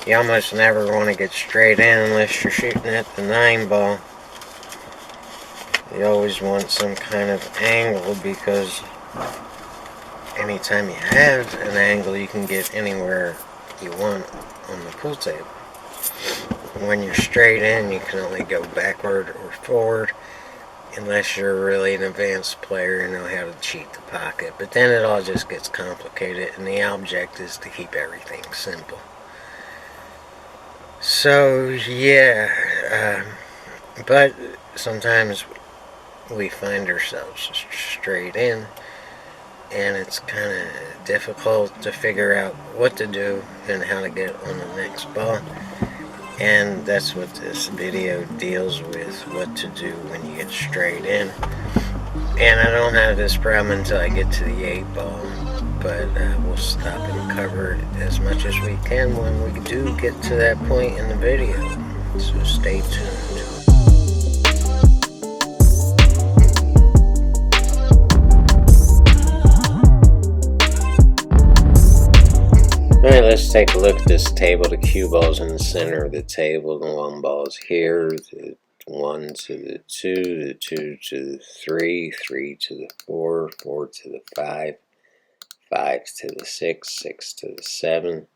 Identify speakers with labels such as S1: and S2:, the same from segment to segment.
S1: You almost never want to get straight in unless you're shooting at the 9 ball. You always want some kind of angle, because anytime you have an angle, you can get anywhere you want on the pool table. When you're straight in, you can only go backward or forward, unless you're really an advanced player and know how to cheat the pocket. But then it all just gets complicated, and the object is to keep everything simple. So, yeah, but sometimes we find ourselves straight in, and it's kind of difficult to figure out what to do and how to get on the next ball. And that's what this video deals with, what to do when you get straight in. And I don't have this problem until I get to the 8 ball, but we'll stop and cover it as much as we can when we do get to that point in the video. So stay tuned. Alright, let's take a look at this table. The cue ball's in the center of the table. The 1 ball's here. The 1 to the 2, the 2 to the 3, 3 to the 4, 4 to the 5, 5 to the 6, 6 to the 7,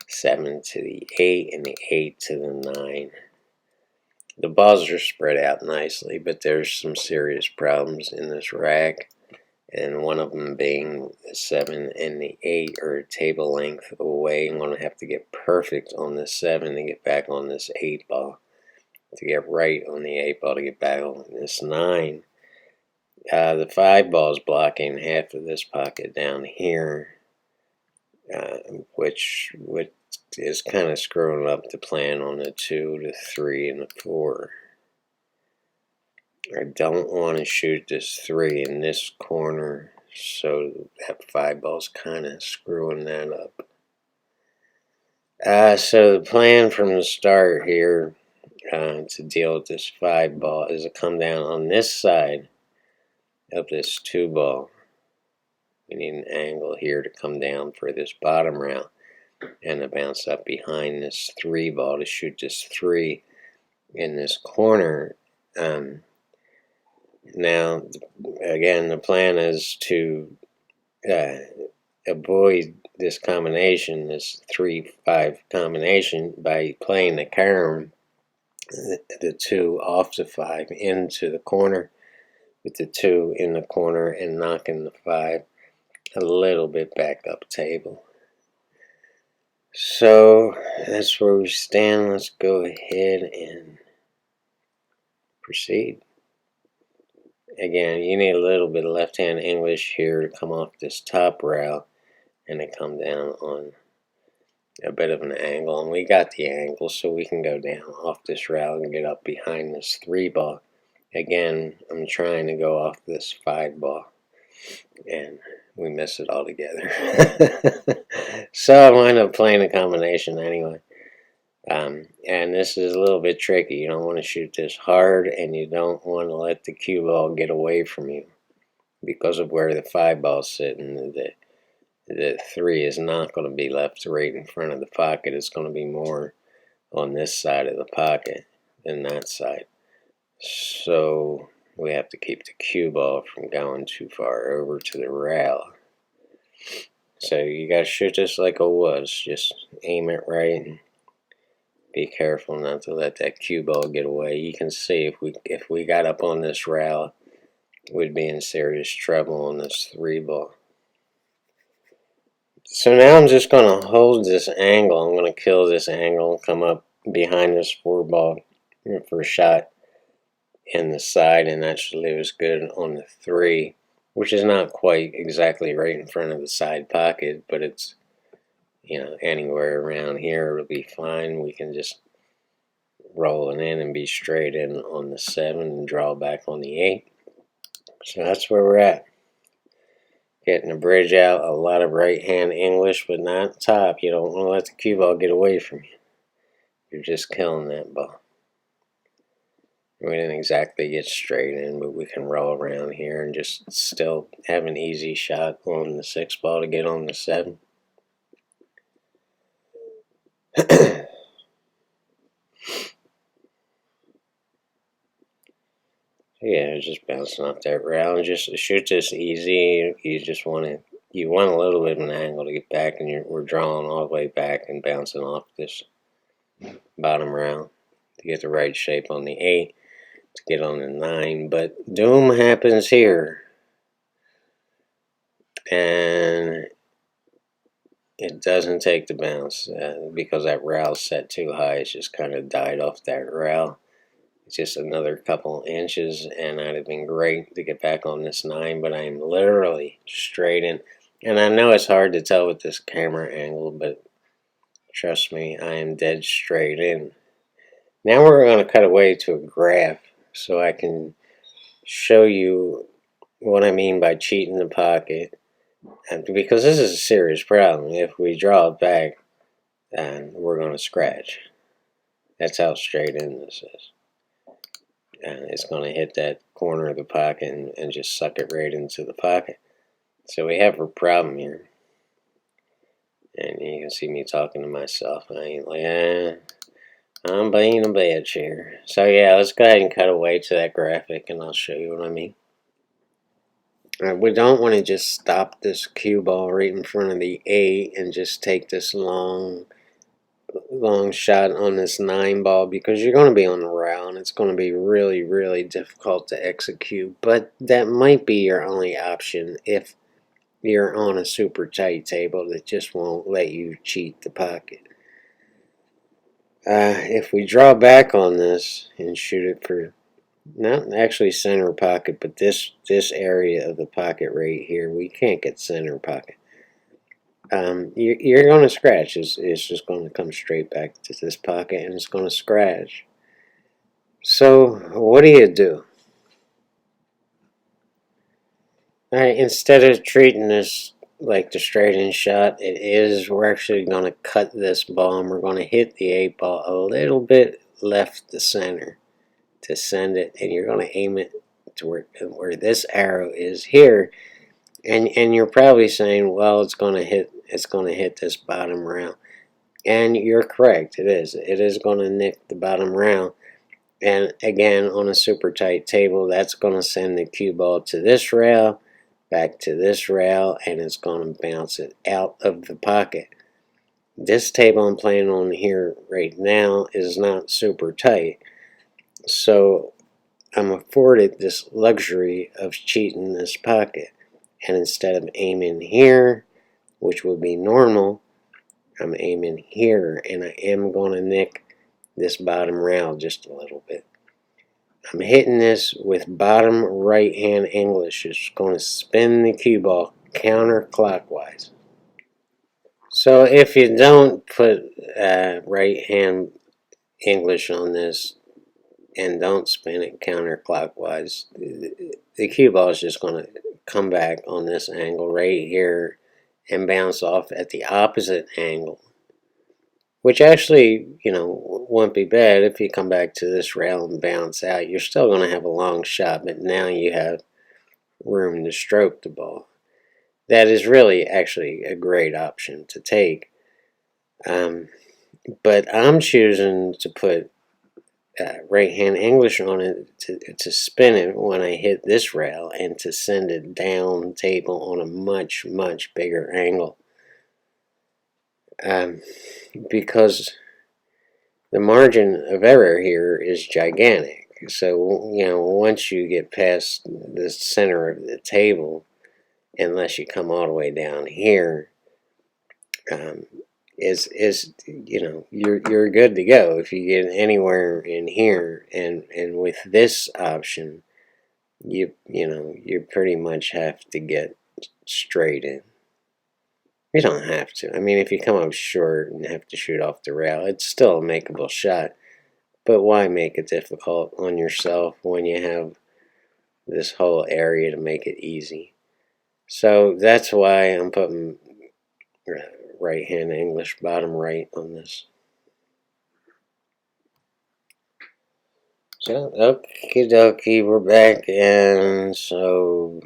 S1: 7 to the 8, and the 8 to the 9. The balls are spread out nicely, but there's some serious problems in this rack. And one of them being the 7 and the 8 are a table length away. I'm going to have to get perfect on the 7 to get back on this 8 ball. To get right on the 8 ball to get back on this 9. The 5 ball is blocking half of this pocket down here, which is kind of screwing up the plan on the 2, the 3, and the 4. I don't want to shoot this 3 in this corner, so that 5 ball's kind of screwing that up. So the plan from the start here to deal with this 5 ball is to come down on this side of this 2 ball. We need an angle here to come down for this bottom rail, and to bounce up behind this 3 ball to shoot this 3 in this corner. Now, again, the plan is to avoid this combination, this 3-5 combination, by playing the carom, the 2 off the 5 into the corner, with the 2 in the corner, and knocking the 5 a little bit back up table. So that's where we stand. Let's go ahead and proceed. Again, you need a little bit of left-hand English here to come off this top rail and to come down on a bit of an angle. And we got the angle, so we can go down off this rail and get up behind this 3 ball. Again, I'm trying to go off this 5 ball, and we miss it altogether. So I wind up playing a combination anyway. And this is a little bit tricky. You don't want to shoot this hard, and you don't want to let the cue ball get away from you because of where the 5 ball's sitting. The 3 is not going to be left right in front of the pocket. It's going to be more on this side of the pocket than that side. So we have to keep the cue ball from going too far over to the rail. So you got to shoot this like it was. Just aim it right and be careful not to let that cue ball get away. You can see if we got up on this rail, we'd be in serious trouble on this 3 ball. So now I'm just going to hold this angle. I'm going to kill this angle and come up behind this 4 ball for a shot in the side, and that should leave us good on the 3, which is not quite exactly right in front of the side pocket, but it's, you know, anywhere around here it'll be fine. We can just roll it in and be straight in on the 7 and draw back on the 8. So that's where we're at. Getting the bridge out, a lot of right-hand English, but not top. You don't want to let the cue ball get away from you. You're just killing that ball. We didn't exactly get straight in, but we can roll around here and just still have an easy shot on the 6 ball to get on the 7. Yeah, just bouncing off that rail. And just shoot this easy. You just want to, you want a little bit of an angle to get back, and we're drawing all the way back and bouncing off this bottom rail to get the right shape on the 8, to get on the 9. But doom happens here. And it doesn't take the bounce because that rail's set too high. It's just kind of died off that rail. It's just another couple inches, and I'd have been great to get back on this 9, but I'm literally straight in. And I know it's hard to tell with this camera angle, but trust me, I am dead straight in. Now we're going to cut away to a graph so I can show you what I mean by cheating the pocket. And because this is a serious problem. If we draw it back, we're going to scratch. That's how straight in this is. And it's going to hit that corner of the pocket and just suck it right into the pocket. So we have a problem here. And you can see me talking to myself. I ain't like, I'm being a bad chair. So yeah, let's go ahead and cut away to that graphic, and I'll show you what I mean. We don't want to just stop this cue ball right in front of the 8 and just take this long shot on this 9 ball, because you're going to be on the rail and it's going to be really, really difficult to execute. But that might be your only option if you're on a super tight table that just won't let you cheat the pocket. If we draw back on this and shoot it for not actually center pocket, but this area of the pocket right here, we can't get center pocket. You're going to scratch. It's just going to come straight back to this pocket, and it's going to scratch. So what do? All right, instead of treating this like the straight-in shot, we're actually going to cut this ball, and we're going to hit the 8 ball a little bit left the center to send it, and you're going to aim it to where this arrow is here. And you're probably saying, well, it's going to hit this bottom rail. And you're correct, it is going to nick the bottom rail. And again, on a super tight table, that's going to send the cue ball to this rail, back to this rail, and it's going to bounce it out of the pocket. This table I'm playing on here right now is not super tight, so I'm afforded this luxury of cheating this pocket. And instead of aiming here, which would be normal, I'm aiming here, and I am going to nick this bottom rail just a little bit. I'm hitting this with bottom right hand English. It's going to spin the cue ball counterclockwise. So if you don't put right hand English on this and don't spin it counterclockwise, the cue ball is just going to come back on this angle right here and bounce off at the opposite angle, which actually, won't be bad. If you come back to this rail and bounce out, you're still going to have a long shot, but now you have room to stroke the ball. That is really actually a great option to take, but I'm choosing to put right hand English on it to spin it when I hit this rail, and to send it down table on a much, much bigger angle, because the margin of error here is gigantic. So once you get past the center of the table, unless you come all the way down here, you're good to go. If you get anywhere in here, and with this option, you pretty much have to get straight in. You don't have to. I mean, if you come up short and have to shoot off the rail, it's still a makeable shot. But why make it difficult on yourself when you have this whole area to make it easy? So that's why I'm putting right hand English bottom right on this. So, okie dokie, we're back, and so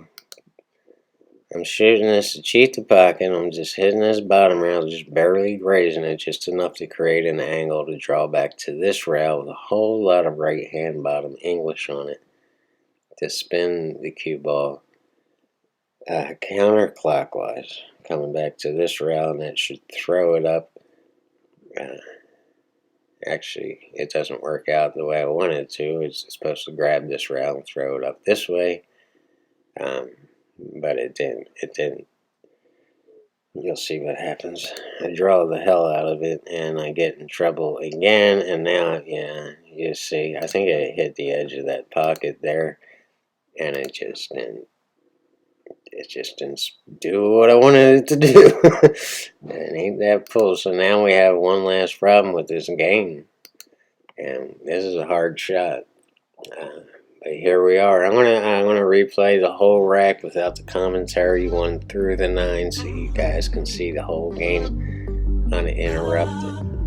S1: I'm shooting this to cheat the pocket. I'm just hitting this bottom rail, just barely grazing it, just enough to create an angle to draw back to this rail with a whole lot of right hand bottom English on it to spin the cue ball counterclockwise, coming back to this rail, and that should throw it up. Actually, it doesn't work out the way I want it to. It's supposed to grab this rail and throw it up this way, but it didn't. It didn't. You'll see what happens. I draw the hell out of it, and I get in trouble again, and now, yeah, you see, I think I hit the edge of that pocket there, and it just didn't do what I wanted it to do. And ain't that full. So now we have one last problem with this game, and this is a hard shot. But here we are. I'm gonna replay the whole rack without the commentary 1 through the 9, so you guys can see the whole game uninterrupted.